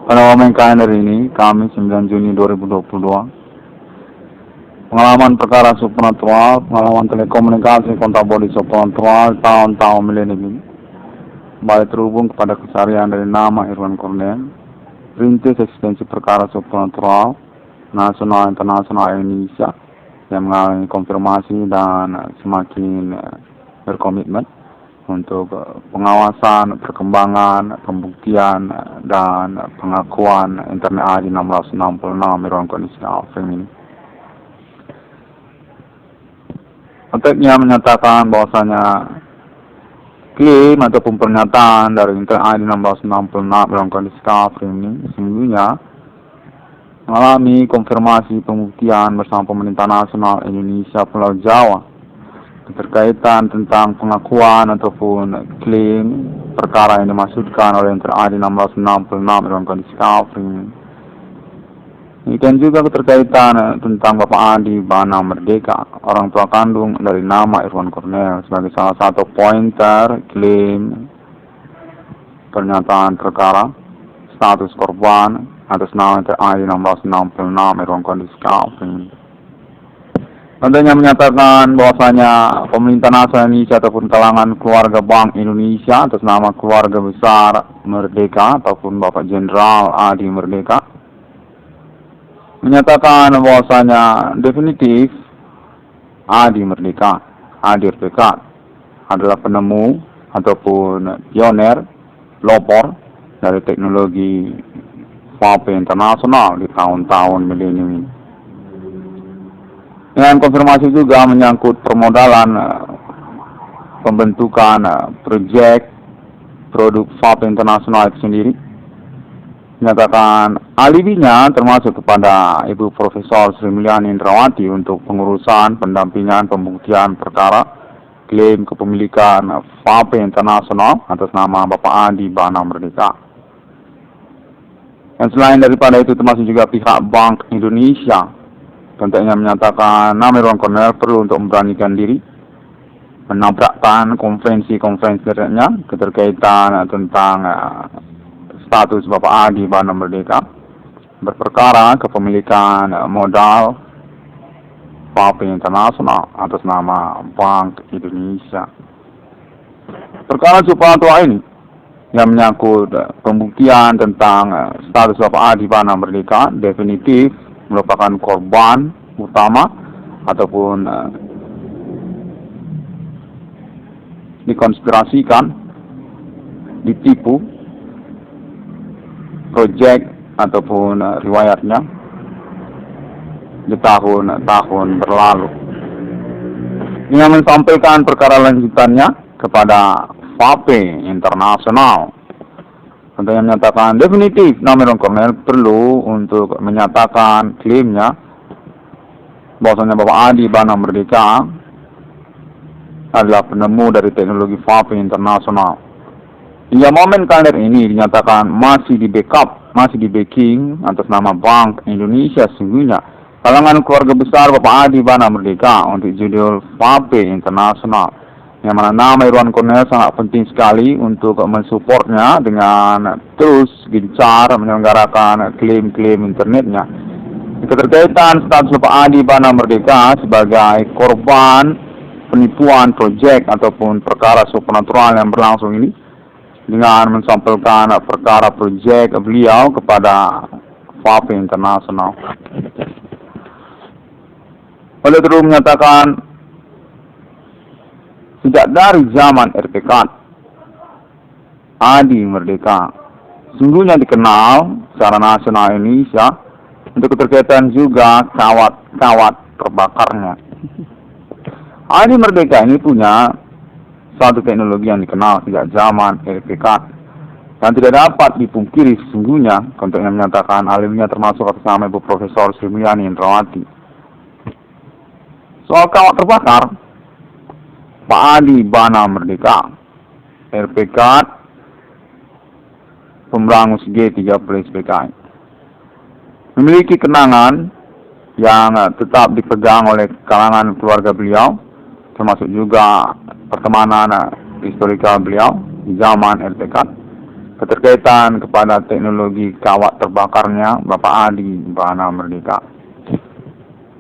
Pada momen kalender ini, Kamis 9 Juni 2022, pengalaman perkara supernatural, pengalaman telekomunikasi kontak bodi supernatural tahun-tahun milenium ini, kembali terhubung kepada keseharian dari nama Irwan Cornel, perintis eksistensi perkara supernatural, nasional, internasional Indonesia, yang mengalami konfirmasi dan semakin berkomitmen untuk pengawasan, perkembangan, pembuktian, dan pengakuan Internet ID 666 Irwan Cornel ini. Konteksnya menyatakan bahwasanya klaim ataupun pernyataan dari Internet ID 666 Irwan Cornel ini sesungguhnya mengalami konfirmasi pembuktian bersama pemerintah nasional Indonesia Pulau Jawa berkaitan tentang pengakuan ataupun klaim perkara yang dimaksudkan oleh Internet ID 1666 Irwan Cornel ini. Demikian juga keterkaitan tentang Bapak Adi Bana Merdeka, orang tua kandung dari nama Irwan Cornel, sebagai salah satu pointer klaim pernyataan perkara status korban atas nama Internet ID 1666 Irwan Cornel ini. Tentunya menyatakan bahwasanya pemerintah nasional Indonesia ataupun kalangan keluarga Bank Indonesia atas nama keluarga besar Merdeka ataupun Bapak Jenderal Adi Merdeka menyatakan bahwasanya definitif Adi Merdeka adalah penemu ataupun pioner pelopor dari teknologi VAP internasional di tahun-tahun milenium ini. Dengan konfirmasi juga menyangkut permodalan pembentukan proyek produk VAP internasional itu sendiri. Menyatakan alibinya termasuk kepada Ibu Profesor Sri Mulyani Indrawati untuk pengurusan, pendampingan, pembuktian perkara klaim kepemilikan VAP internasional atas nama Bapak Adi Bana Merdeka. Dan selain daripada itu termasuk juga pihak Bank Indonesia. Tentunya menyatakan nama Irwan Cornel perlu untuk memberanikan diri menabrakkan konferensi-konferensi keterkaitan tentang status Bapak Adi Bana Merdeka berperkara kepemilikan modal VAP internasional atas nama Bank Indonesia. Perkara supernatural ini yang menyangkut pembuktian tentang status Bapak Adi Bana Merdeka definitif merupakan korban utama ataupun dikonspirasikan, ditipu proyek ataupun riwayatnya di tahun-tahun berlalu. Dia menyampaikan perkara lanjutannya kepada VAP internasional. Tentunya menyatakan definitif nama Irwan Cornel perlu untuk menyatakan klaimnya bahwasanya Bapak Adi Bana Merdeka adalah penemu dari teknologi VAP internasional. Hingga momen kalender ini dinyatakan masih di backing atas nama Bank Indonesia sesungguhnya kalangan keluarga besar Bapak Adi Bana Merdeka untuk judul VAP internasional. Yang mana nama Irwan Cornel sangat penting sekali untuk mensupportnya dengan terus gencar menyelenggarakan klaim-klaim internetnya. Keterkaitan status Bapak Adi Bana Merdeka sebagai korban penipuan proyek ataupun perkara supernatural yang berlangsung ini dengan mensampaikan perkara proyek beliau kepada VAP internasional. Oleh itu menyatakan sejak dari zaman RPK, Adi Merdeka sungguhnya dikenal secara nasional Indonesia untuk keterkaitan juga kawat terbakarnya. Adi Merdeka ini punya satu teknologi yang dikenal sejak zaman RPK dan tidak dapat dipungkiri sesungguhnya. Konteksnya menyatakan alimnya termasuk atas nama Ibu Profesor Sri Mulyani Indrawati. Soal kawat terbakar, Pak Adi Bana Merdeka, RPK, Pemberangus G30 SPKI, memiliki kenangan yang tetap dipegang oleh kalangan keluarga beliau, termasuk juga pertemanan historikal beliau di zaman RPK. keterkaitan kepada teknologi kawat terbakarnya Bapak Adi Bana Merdeka.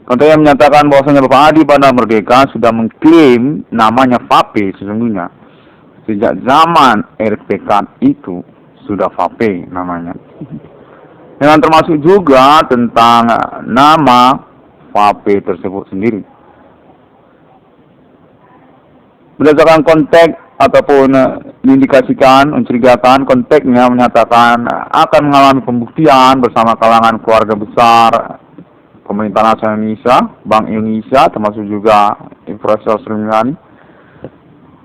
Konten yang menyatakan bahwasanya Bapak Adi Bana Merdeka sudah mengklaim namanya FAPE sesungguhnya. Sejak zaman RPK itu sudah FAPE namanya. Dengan termasuk juga tentang nama FAPE tersebut sendiri. Berdasarkan konteks ataupun diindikasikan, mencurigakan konteksnya menyatakan akan mengalami pembuktian bersama kalangan keluarga besar Pemerintah Nasional Indonesia, Bank Indonesia, termasuk juga Investor Sri.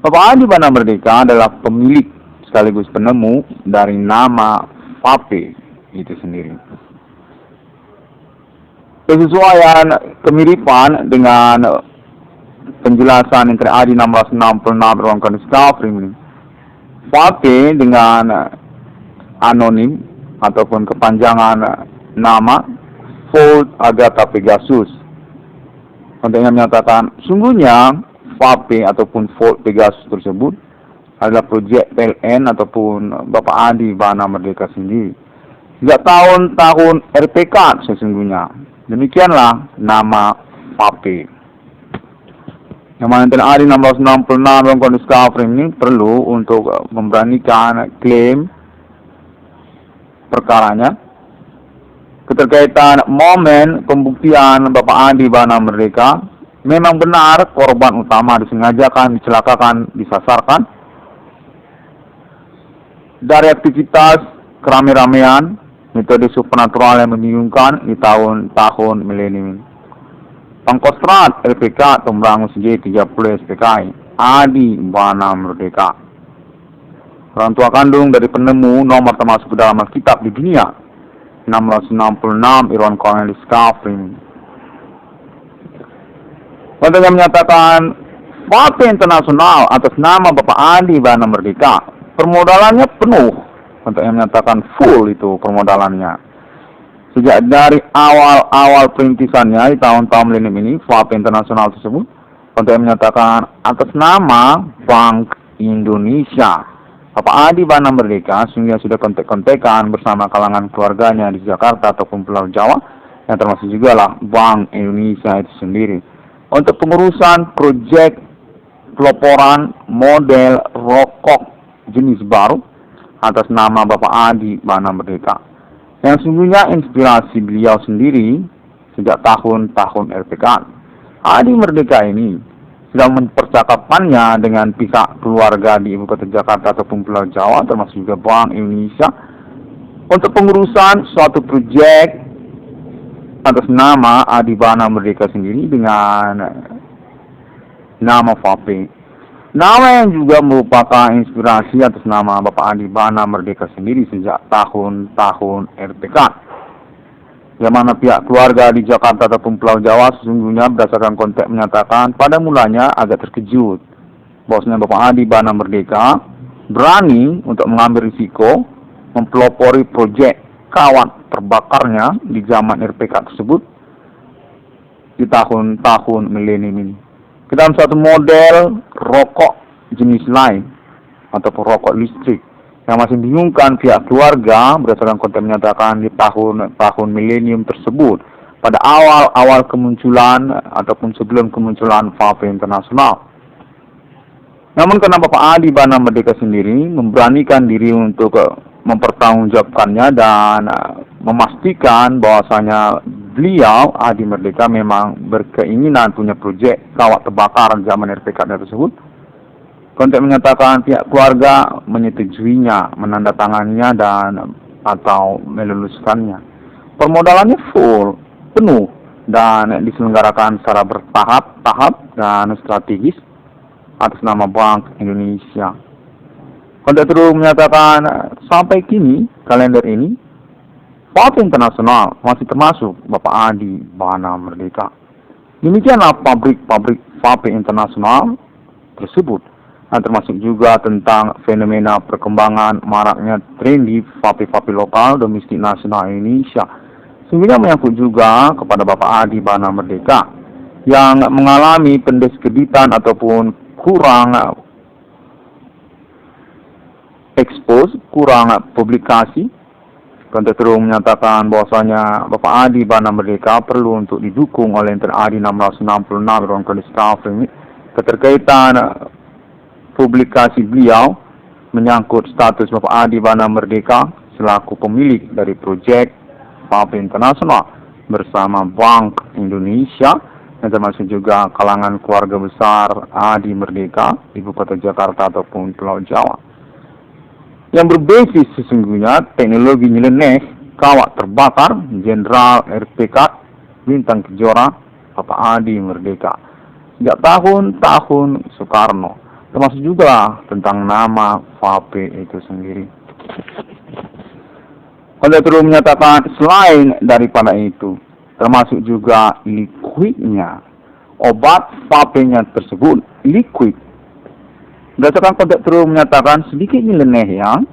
Bapak Adi Bana Merdeka adalah pemilik sekaligus penemu dari nama FAPE itu sendiri. Kesesuaian kemiripan dengan penjelasan Interi Adi 1666 ruang Discovery ini. FAPE dengan anonim ataupun kepanjangan nama Volt Agatha Pegasus. Kontennya menyatakan sungguhnya FAPE ataupun Volt Pegasus tersebut adalah proyek PLN ataupun Bapak Adi Bana Merdeka sendiri. Sejak tahun-tahun RPK sesungguhnya. Demikianlah nama FAPE. Yang mana Interi Adi 1666 ruang Discovery ini perlu untuk memberanikan klaim perkaranya. Keterkaitan momen pembuktian Bapak Adi Bana Merdeka, memang benar korban utama disengajakan, dicelakakan, disasarkan dari aktivitas kerame-ramean, metode supernatural yang membingungkan di tahun-tahun milenium. Pangkostrat LPK Tumrangus J30 SPKI Adi Bana Merdeka, orang tua kandung dari penemu nomor termasuk ke dalam Alkitab di dunia 1666 Irwan Cornelis Discovery. Kontennya menyatakan FAPE internasional atas nama Bapak Adi Bana Merdeka permodalannya penuh. Kontennya menyatakan full itu permodalannya. Sejak dari awal-awal perintisannya di tahun-tahun milenium ini, FAPE internasional tersebut kontennya menyatakan atas nama Bank Indonesia. Bapak Adi Bana Merdeka sehingga sudah kontek-kontekan bersama kalangan keluarganya di Jakarta ataupun Pulau Jawa, yang termasuk juga lah Bank Indonesia itu sendiri untuk pengurusan proyek peloporan model rokok jenis baru atas nama Bapak Adi Bana Merdeka, yang sungguhnya inspirasi beliau sendiri sejak tahun-tahun RPK. Adi Merdeka ini sedang mempercakapannya dengan pihak keluarga di Ibu Kota Jakarta ataupun Pulau Jawa, termasuk juga Bank Indonesia, untuk pengurusan suatu proyek atas nama Adi Bana Merdeka sendiri dengan nama FAPE. Nama yang juga merupakan inspirasi atas nama Bapak Adi Bana Merdeka sendiri sejak tahun-tahun RPK. Yang mana pihak keluarga di Jakarta ataupun Pulau Jawa sesungguhnya berdasarkan konteks menyatakan pada mulanya agak terkejut bahwasanya Bapak Adi Bana Merdeka berani untuk mengambil risiko mempelopori proyek kawat terbakarnya di zaman RPK tersebut di tahun-tahun milenium ini ke dalam suatu model rokok jenis lain ataupun rokok listrik yang masih bingungkan pihak keluarga berdasarkan konteks menyatakan di tahun milenium tersebut pada awal-awal kemunculan ataupun sebelum kemunculan FAPE internasional. Namun karena Bapak Adi Bana Merdeka sendiri memberanikan diri untuk mempertanggungjawabkannya dan memastikan bahwasanya beliau Adi Merdeka memang berkeinginan punya proyek kawat terbakar zaman RPK tersebut. Konteks menyatakan pihak keluarga menyetujuinya, menandatanganinya dan atau meluluskannya. Permodalannya full, penuh dan diselenggarakan secara bertahap-tahap dan strategis atas nama Bank Indonesia. Konteks terus menyatakan sampai kini kalender ini FAPE internasional masih termasuk Bapak Adi Bana Merdeka. Demikianlah pabrik-pabrik FAPE internasional tersebut. Dan termasuk juga tentang fenomena perkembangan maraknya tren di FAPE-FAPE lokal domestik nasional Indonesia. Sehingga menyangkut juga kepada Bapak Adi Bana Merdeka yang mengalami pendiskreditan ataupun kurang expose, kurang publikasi. Kontak terus menyatakan bahwasanya Bapak Adi Bana Merdeka perlu untuk didukung oleh Enten Adi 666 Irwan Cornel Staff keterkaitan publikasi beliau menyangkut status Bapak Adi Bana Merdeka selaku pemilik dari proyek FAP Internasional bersama Bank Indonesia dan termasuk juga kalangan keluarga besar Adi Merdeka, Ibu Kota Jakarta ataupun Pulau Jawa. Yang berbasis sesungguhnya teknologi nyeleneh kawat terbakar Jenderal RPK Bintang Kejora Bapak Adi Merdeka sejak tahun Soekarno, termasuk juga tentang nama FAP itu sendiri. Kontak terus menyatakan selain daripada itu, termasuk juga liquidnya, obat FAP-nya tersebut liquid. Berdasarkan kontak terus menyatakan sedikit nyeleneh yang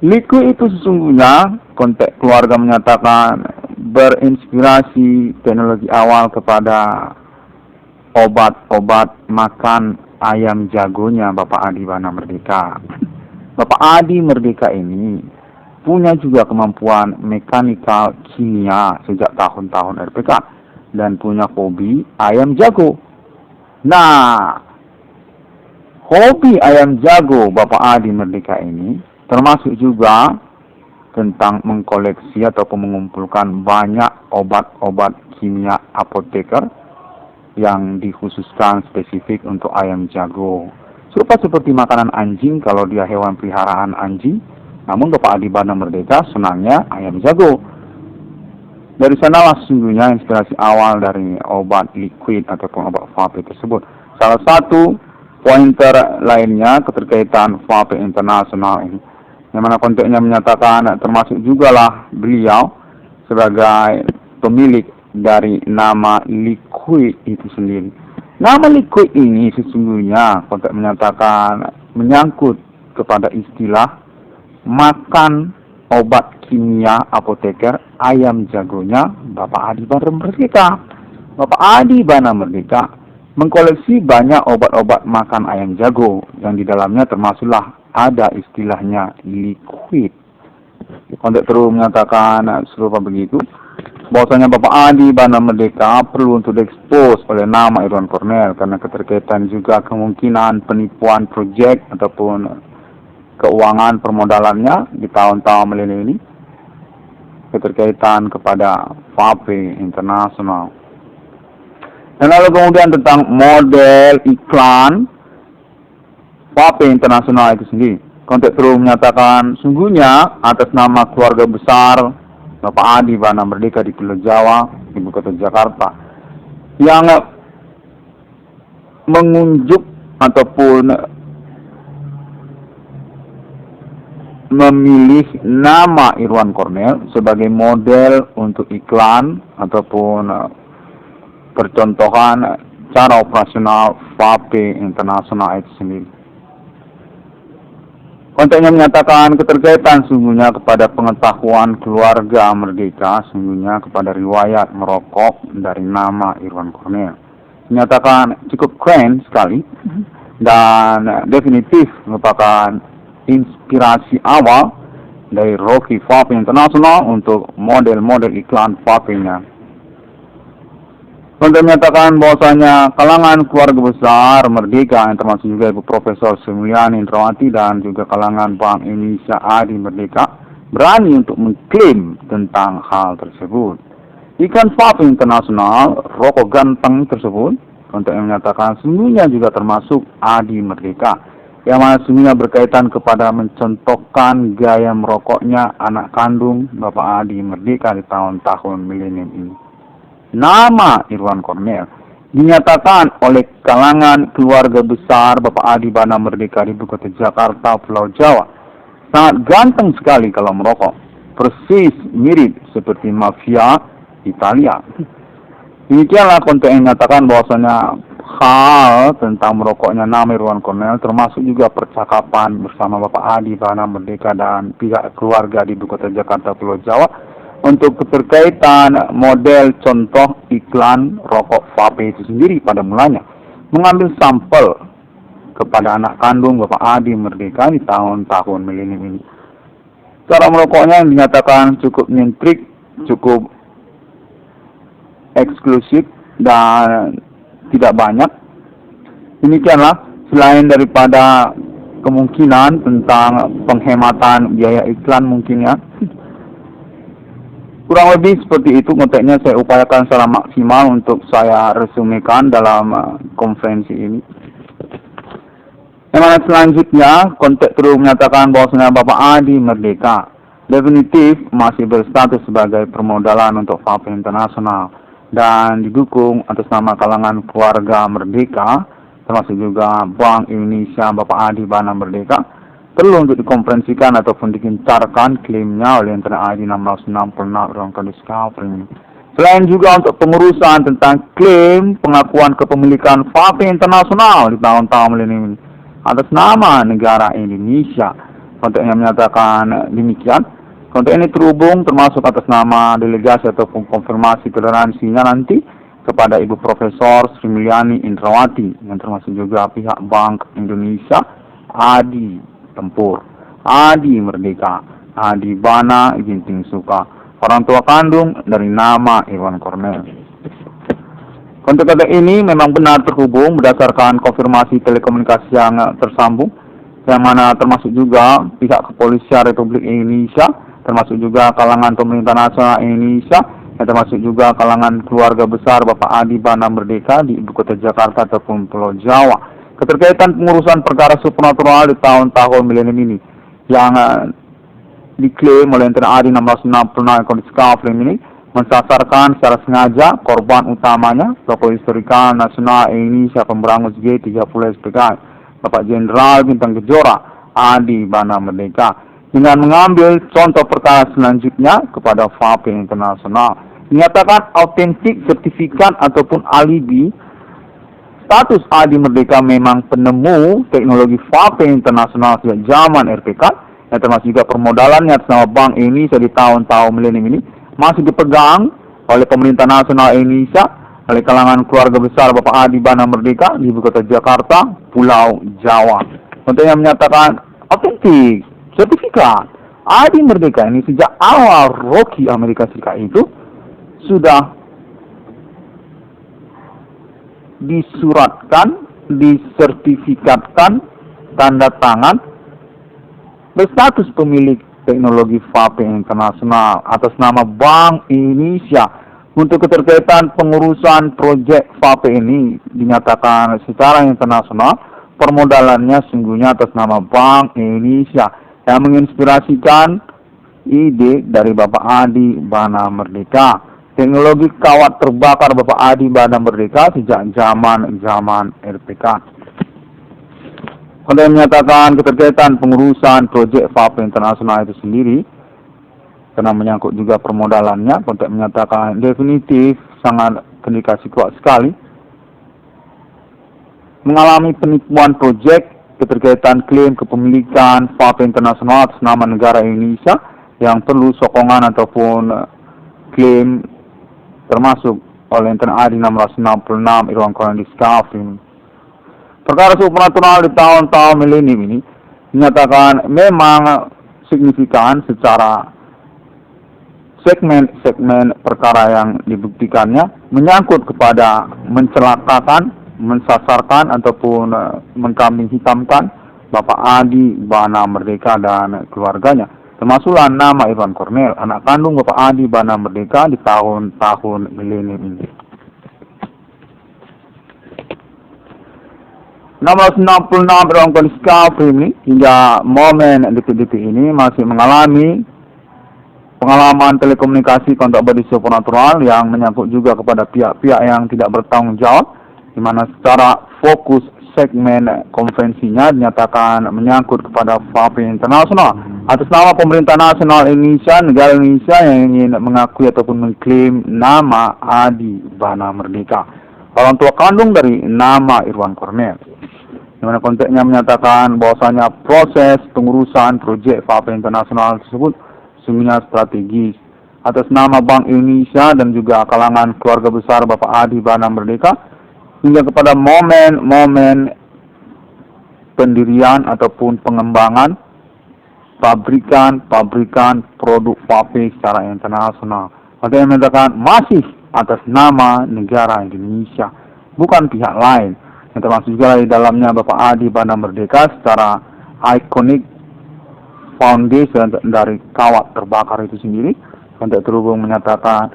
liquid itu sesungguhnya kontak keluarga menyatakan berinspirasi teknologi awal kepada obat-obat makan ayam jagonya Bapak Adi Bana Merdeka. Bapak Adi Merdeka ini punya juga kemampuan mekanikal kimia sejak tahun-tahun RPK dan punya hobi ayam jago. Nah, hobi ayam jago Bapak Adi Merdeka ini termasuk juga tentang mengkoleksi ataupun mengumpulkan banyak obat-obat kimia apoteker yang dikhususkan spesifik untuk ayam jago. Serupa seperti makanan anjing kalau dia hewan peliharaan anjing, namun Bapak Adi Bana Merdeka senangnya ayam jago. Dari sanalah sesungguhnya inspirasi awal dari obat liquid ataupun obat FAP tersebut. Salah satu pointer lainnya keterkaitan FAP Internasional ini, yang mana konteknya menyatakan termasuk jugalah beliau sebagai pemilik dari nama liquid itu sendiri. Nama liquid ini sesungguhnya kontek menyatakan menyangkut kepada istilah makan obat kimia apoteker ayam jagonya Bapak Adi Bana Merdeka. Bapak Adi Bana Merdeka mengkoleksi banyak obat-obat makan ayam jago yang di dalamnya termasuklah ada istilahnya liquid. Kontak terus menyatakan serupa begitu bahwasanya Bapak Adi Bana Merdeka perlu untuk diekspos oleh nama Irwan Cornel karena keterkaitan juga kemungkinan penipuan proyek ataupun keuangan permodalannya di tahun-tahun milenium ini keterkaitan kepada FAP Internasional. Dan lalu kemudian tentang model iklan FAP Internasional itu sendiri. Kontak terus menyatakan sungguhnya atas nama keluarga besar Bapak Adi Bana Merdeka di Pulau Jawa, Ibu Kota Jakarta, yang mengunjuk ataupun memilih nama Irwan Cornel sebagai model untuk iklan ataupun percontohan cara operasional FAP Internasional itu sendiri. Konteknya menyatakan keterkaitan sungguhnya kepada pengetahuan keluarga Merdeka, sungguhnya kepada riwayat merokok dari nama Irwan Cornel. Menyatakan cukup keren sekali dan definitif merupakan inspirasi awal dari Rocky FAP Internasional untuk model-model iklan FAP-nya. Untuk menyatakan bahwasanya kalangan keluarga besar Merdeka yang termasuk juga Ibu Profesor Sri Mulyani Indrawati dan juga kalangan Bank Indonesia Adi Merdeka berani untuk mengklaim tentang hal tersebut. Iklan FAP Internasional rokok ganteng tersebut untuk menyatakan sungguhnya juga termasuk Adi Merdeka, yang mana sungguhnya berkaitan kepada mencontohkan gaya merokoknya anak kandung Bapak Adi Merdeka di tahun-tahun milenium ini. Nama Irwan Cornel dinyatakan oleh kalangan keluarga besar Bapak Adi Bana Merdeka di Ibu Kota Jakarta, Pulau Jawa, sangat ganteng sekali kalau merokok, persis mirip seperti mafia Italia. Demikianlah konteks yang menyatakan bahwasanya hal tentang merokoknya nama Irwan Cornel termasuk juga percakapan bersama Bapak Adi Bana Merdeka dan pihak keluarga di Ibu Kota Jakarta, Pulau Jawa untuk keterkaitan model contoh iklan rokok FAP itu sendiri pada mulanya. Mengambil sampel kepada anak kandung Bapak Adi Merdeka di tahun-tahun milenium ini. Cara merokoknya dinyatakan cukup nyentrik, cukup eksklusif, dan tidak banyak. Demikianlah, selain daripada kemungkinan tentang penghematan biaya iklan mungkin ya, kurang lebih seperti itu konteksnya saya upayakan secara maksimal untuk saya resumekan dalam konferensi ini. Yang mana selanjutnya, konteks terus menyatakan bahwasanya Bapak Adi Merdeka definitif masih berstatus sebagai permodalan untuk FAPE internasional dan didukung atas nama kalangan keluarga Merdeka, termasuk juga Bank Indonesia Bapak Adi Bana Merdeka, perlu untuk dikonferensikan ataupun digencarkan klaimnya oleh Internal ID 666 ruang discovery. Selain juga untuk pengurusan tentang klaim pengakuan kepemilikan FAPE internasional di tahun-tahun milenium atas nama negara Indonesia. Konteks yang menyatakan demikian. Konteks ini terhubung termasuk atas nama delegasi ataupun konfirmasi toleransinya nanti kepada Ibu Profesor Sri Mulyani Indrawati yang termasuk juga pihak Bank Indonesia, Adi Tempur, Adi Merdeka, Adi Bana Ginting Suka, orang tua kandung dari nama Irwan Cornel. Konteks ini memang benar terhubung berdasarkan konfirmasi telekomunikasi yang tersambung, yang mana termasuk juga pihak kepolisian Republik Indonesia, termasuk juga kalangan pemerintah nasional Indonesia, yang termasuk juga kalangan keluarga besar Bapak Adi Bana Merdeka di Ibu Kota Jakarta ataupun Pulau Jawa. Keterkaitan pengurusan perkara supranatural di tahun-tahun milenium ini, yang diklaim oleh Internal Adi 666 kondisi discovery ini, mensasarkan secara sengaja korban utamanya tokoh historikal nasional Indonesia Pemberangus G30 SPKI Bapak Jenderal Bintang Kejora Adi Bana Merdeka dengan mengambil contoh perkara selanjutnya kepada FAPE internasional. Dinyatakan autentik sertifikat ataupun alibi status Adi Merdeka memang penemu teknologi FAPE internasional sejak zaman RPK, yang termasuk juga permodalannya atas nama Bank Indonesia di tahun-tahun milenium ini masih dipegang oleh pemerintah nasional Indonesia, oleh kalangan keluarga besar Bapak Adi Bana Merdeka di Ibu Kota Jakarta, Pulau Jawa. Untuk yang menyatakan autentik sertifikat Adi Merdeka ini sejak awal Rocky Amerika Serikat itu sudah disuratkan, disertifikatkan, tanda tangan, berstatus pemilik teknologi FAPE internasional atas nama Bank Indonesia. Untuk keterkaitan pengurusan proyek FAPE ini dinyatakan secara internasional permodalannya sungguhnya atas nama Bank Indonesia yang menginspirasikan ide dari Bapak Adi Bana Merdeka. Teknologi kawat terbakar Bapak Adi Bana Merdeka sejak zaman RPK. Konteks menyatakan keterkaitan pengurusan proyek FAPE internasional itu sendiri, karena menyangkut juga permodalannya, konteks menyatakan definitif sangat indikasi kuat sekali mengalami penipuan proyek keterkaitan klaim kepemilikan FAPE internasional atas nama negara Indonesia yang perlu sokongan ataupun klaim termasuk oleh Internal ID 666 Irwan Cornel Discovery. Perkara supranatural di tahun-tahun milenium ini dinyatakan memang signifikan secara segmen-segmen perkara yang dibuktikannya menyangkut kepada mencelakakan, mensasarkan ataupun mengkambing hitamkan Bapak Adi Bana Merdeka dan keluarganya. Termasuklah nama Irwan Cornel, anak kandung Bapak Adi Bana Merdeka di tahun-tahun milenium ini. 666 ruang discovery ini hingga momen detik-detik ini masih mengalami pengalaman telekomunikasi kontak body supernatural yang menyangkut juga kepada pihak-pihak yang tidak bertanggung jawab, di mana secara fokus segmen konferensinya dinyatakan menyangkut kepada FAPE internasional atas nama pemerintah nasional Indonesia, negara Indonesia yang ingin mengakui ataupun mengklaim nama Adi Bana Merdeka, orang tua kandung dari nama Irwan Cornel. Di mana konteksnya menyatakan bahwasanya proses pengurusan proyek FAPE internasional tersebut sungguhnya strategis atas nama Bank Indonesia dan juga kalangan keluarga besar Bapak Adi Bana Merdeka hingga kepada momen-momen pendirian ataupun pengembangan pabrikan produk vape secara internasional. Konten yang menyatakan masih atas nama negara Indonesia, bukan pihak lain. Yang termasuk juga di dalamnya Bapak Adi Bana Merdeka secara ikonik foundation dari kawat terbakar itu sendiri. Konten terhubung menyatakan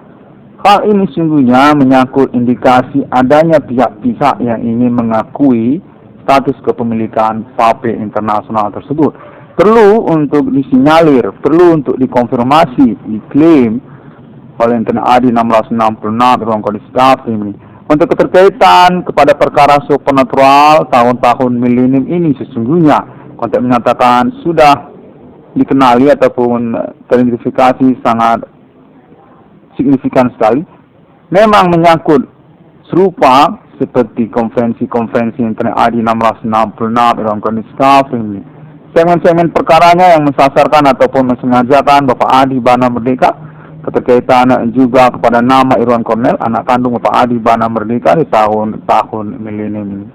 hal ini sungguhnya menyangkut indikasi adanya pihak-pihak yang ingin mengakui status kepemilikan vape internasional tersebut. Perlu untuk disinyalir, perlu untuk dikonfirmasi, diklaim oleh Internet Adi 666 ruang kode ini. Untuk keterkaitan kepada perkara supernatural tahun-tahun milenium ini sesungguhnya konten menyatakan sudah dikenali ataupun teridentifikasi sangat signifikan sekali. Memang menyangkut serupa seperti konferensi-konferensi Internet Adi 666 ruang kode ini. Segmen-segmen perkaranya yang mensasarkan ataupun mensengajakan Bapak Adi Bana Merdeka, keterkaitan juga kepada nama Irwan Cornel, anak kandung Bapak Adi Bana Merdeka di tahun milenium ini.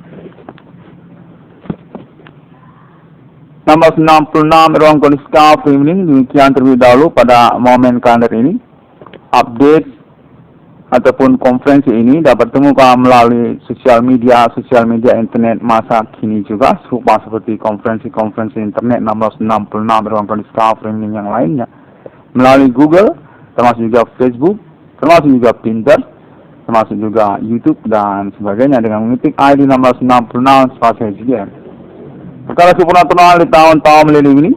666 Irwan Koniska Framing, demikian terlebih dahulu pada momen kalender ini. Update ataupun konferensi ini dapat temukan melalui sosial media internet masa kini juga, serupa seperti konferensi internet 666 Irwan Koniska Framing yang lainnya. Melalui Google, termasuk juga Facebook, termasuk juga Pinterest, termasuk juga YouTube dan sebagainya dengan mengetik ID 666 spasi HGM. Perkara supernatural di tahun-tahun milenium ini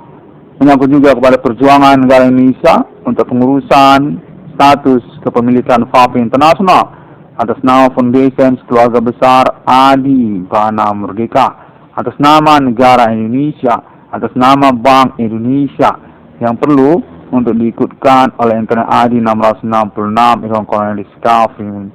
menyangkut juga kepada perjuangan negara Indonesia untuk pengurusan status kepemilikan vape internasional atas nama Foundation Keluarga Besar Adi Bana Merdeka, atas nama negara Indonesia, atas nama Bank Indonesia, yang perlu untuk diikutkan oleh Internet Adi 666 Irwan Cornel Discovery.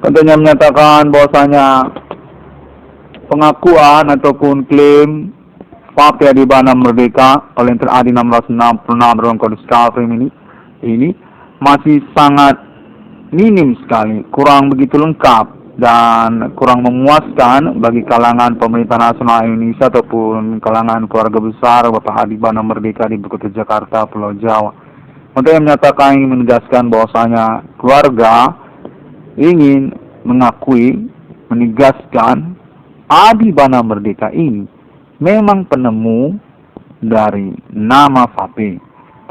Kontennya menyatakan bahwasanya pengakuan ataupun klaim vape Adi Bana Merdeka oleh Internet Adi 666 Irwan Cornel Discovery ini masih sangat minim sekali, kurang begitu lengkap dan kurang memuaskan bagi kalangan pemerintah nasional Indonesia ataupun kalangan keluarga besar Bapak Adi Bana Merdeka di Ibu Kota Jakarta, Pulau Jawa. Untuk yang menyatakan ingin menegaskan bahwasanya keluarga ingin mengakui, menegaskan Adi Bana Merdeka ini memang penemu dari nama vape,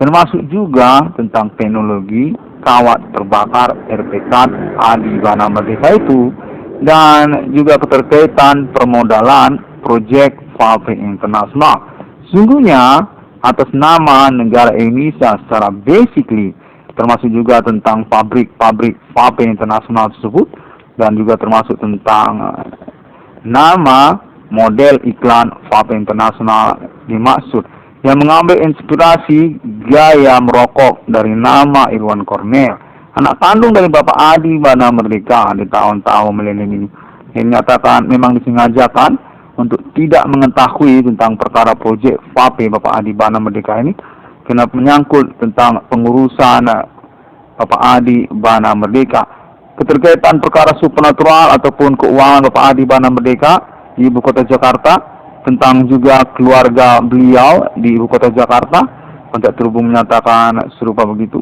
termasuk juga tentang teknologi kawat terbakar RPK Adi Bana Merdeka itu, dan juga keterkaitan permodalan proyek vape internasional. Sungguhnya atas nama negara Indonesia secara basically, termasuk juga tentang pabrik-pabrik vape internasional tersebut, dan juga termasuk tentang nama model iklan vape internasional dimaksud, yang mengambil inspirasi gaya merokok dari nama Irwan Cornel, anak kandung dari Bapak Adi Bana Merdeka di tahun-tahun milenium ini. Yang menyatakan memang disengajakan untuk tidak mengetahui tentang perkara proyek vape Bapak Adi Bana Merdeka ini, karena menyangkut tentang pengurusan Bapak Adi Bana Merdeka, keterkaitan perkara supernatural ataupun keuangan Bapak Adi Bana Merdeka di Ibu Kota Jakarta, tentang juga keluarga beliau di Ibu Kota Jakarta. Kontak terhubung menyatakan serupa begitu.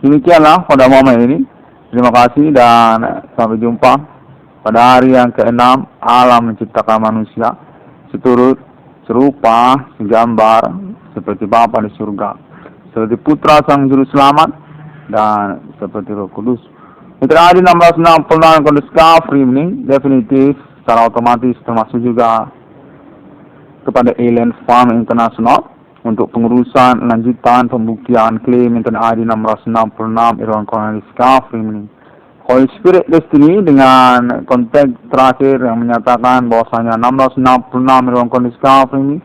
Demikianlah pada momen ini. Terima kasih dan sampai jumpa pada hari yang ke-6 alam menciptakan manusia seturut, serupa, segambar seperti Bapa di surga, seperti Putra Sang Juru Selamat, dan seperti Roh Kudus. Mitra Adi 666 Kondisi Framing definitif secara otomatis termasuk juga kepada Alien Farm International untuk pengurusan lanjutan pembuktian klaim Internet Adi 666 Irwan Cornel Framing. Holy Spirit Destiny dengan konteks terakhir yang menyatakan bahwasanya 666 Irwan Cornel Framing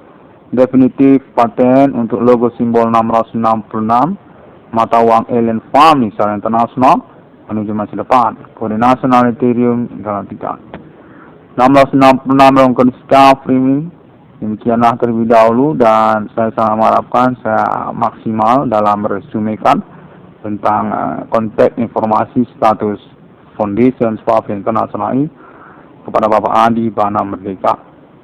definitif paten untuk logo simbol 666 mata uang Alien Farm secara internasional menuju masa depan. Kode nasional Ethereum Galactica. 1666 melakukan discovery. Demikianlah terlebih dahulu, dan saya sangat mengharapkan saya maksimal dalam meresumekan tentang konteks informasi status Foundation Papua Internasional ini kepada Bapak Adi Bana Merdeka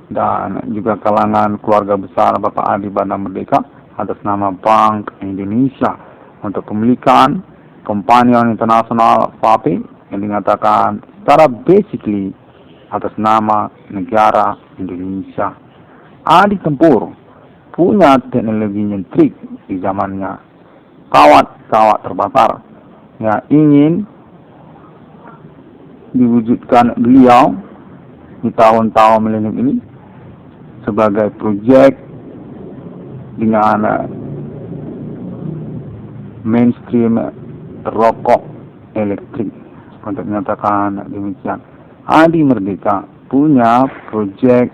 dan juga kalangan keluarga besar Bapak Adi Bana Merdeka atas nama Bank Indonesia untuk pemilikan Companion Internasional FAPI yang dinyatakan secara basically atas nama negara Indonesia. Adi Tempur punya teknologi nyentrik di zamannya, kawat-kawat terbakar yang ingin diwujudkan beliau di tahun-tahun milenium ini sebagai proyek dengan mainstream rokok elektrik. Untuk menyatakan demikian, Adi Merdeka punya proyek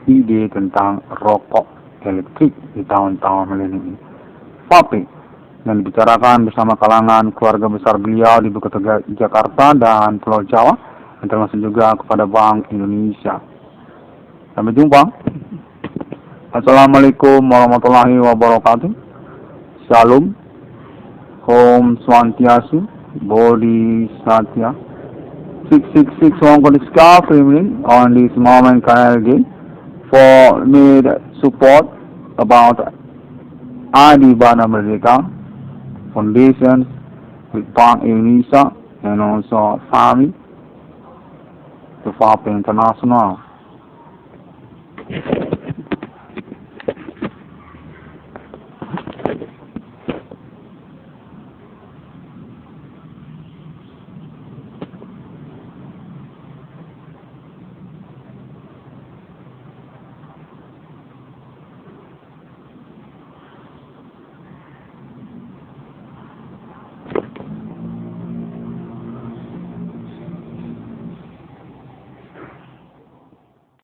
ide tentang rokok elektrik di tahun-tahun milenium ini. FAPI yang dibicarakan bersama kalangan keluarga besar beliau di Ibu Kota Jakarta dan Pulau Jawa, dan termasuk juga kepada Bank Indonesia. Sampai jumpa. Assalamualaikum warahmatullahi wabarakatuh. Shalom. Om Swantiastu. Bodhi Satya. 666 Hong discovery on this moment KLD for need support about Adi Bana Merdeka Foundation with Bank Indonesia and also family to FAPI International.